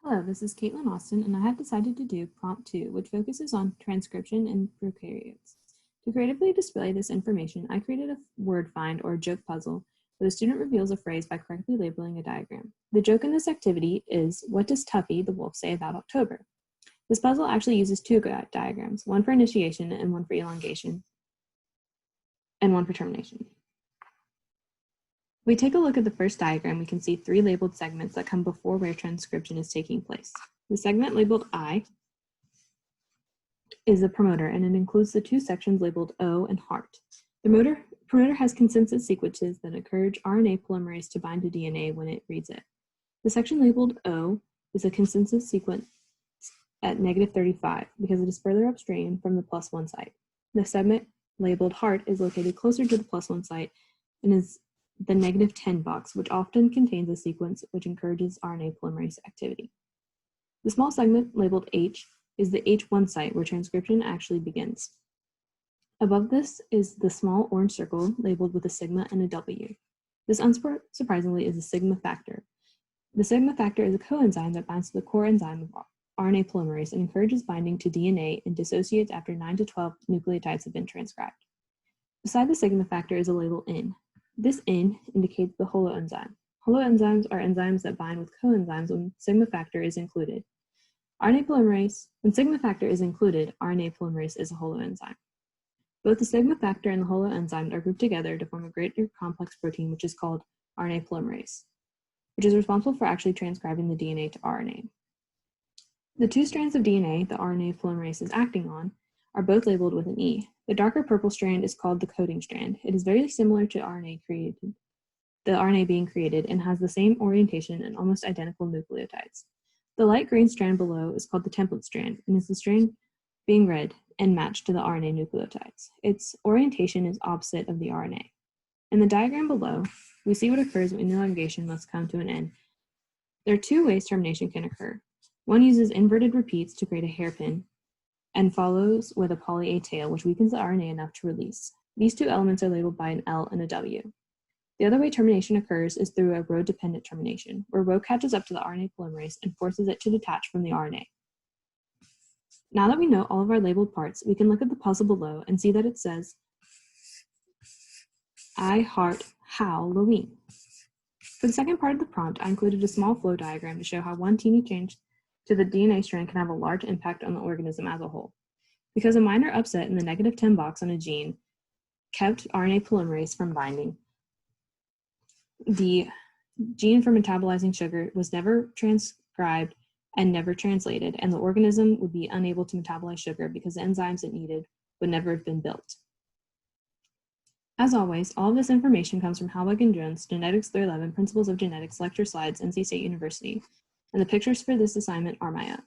Hello, this is Caitlin Austin, and I have decided to do Prompt 2, which focuses on transcription in prokaryotes. To creatively display this information, I created a word find or joke puzzle where the student reveals a phrase by correctly labeling a diagram. The joke in this activity is, what does Tuffy the wolf say about October? This puzzle actually uses two diagrams, one for initiation and one for elongation, and one for termination. If we take a look at the first diagram, we can see three labeled segments that come before where transcription is taking place. The segment labeled I is the promoter, and it includes the two sections labeled O and heart. The promoter has consensus sequences that encourage RNA polymerase to bind to DNA when it reads it. The section labeled O is a consensus sequence at -35 because it is further upstream from the +1 site. The segment labeled heart is located closer to the +1 site and is the -10 box, which often contains a sequence which encourages RNA polymerase activity. The small segment labeled H is the H1 site where transcription actually begins. Above this is the small orange circle labeled with a sigma and a W. This unsurprisingly is a sigma factor. The sigma factor is a coenzyme that binds to the core enzyme of RNA polymerase and encourages binding to DNA and dissociates after 9 to 12 nucleotides have been transcribed. Beside the sigma factor is a label N. This N indicates the holoenzyme. Holoenzymes are enzymes that bind with coenzymes when sigma factor is included. When sigma factor is included, RNA polymerase is a holoenzyme. Both the sigma factor and the holoenzyme are grouped together to form a greater complex protein, which is called RNA polymerase, which is responsible for actually transcribing the DNA to RNA. The two strands of DNA the RNA polymerase is acting on are both labeled with an E. The darker purple strand is called the coding strand. It is very similar to the RNA being created, and has the same orientation and almost identical nucleotides. The light green strand below is called the template strand, and is the strand being read and matched to the RNA nucleotides. Its orientation is opposite of the RNA. In the diagram below, we see what occurs when elongation must come to an end. There are two ways termination can occur. One uses inverted repeats to create a hairpin, and follows with a poly A tail, which weakens the RNA enough to release. These two elements are labeled by an L and a W. The other way termination occurs is through a rho-dependent termination, where rho catches up to the RNA polymerase and forces it to detach from the RNA. Now that we know all of our labeled parts, we can look at the puzzle below and see that it says, I heart Halloween. For the second part of the prompt, I included a small flow diagram to show how one teeny change to the DNA strand can have a large impact on the organism as a whole. Because a minor upset in the -10 box on a gene kept RNA polymerase from binding, the gene for metabolizing sugar was never transcribed and never translated, and the organism would be unable to metabolize sugar because the enzymes it needed would never have been built. As always, all of this information comes from Halbach and Jones, Genetics 311, Principles of Genetics, Lecture Slides, NC State University, and the pictures for this assignment are my own.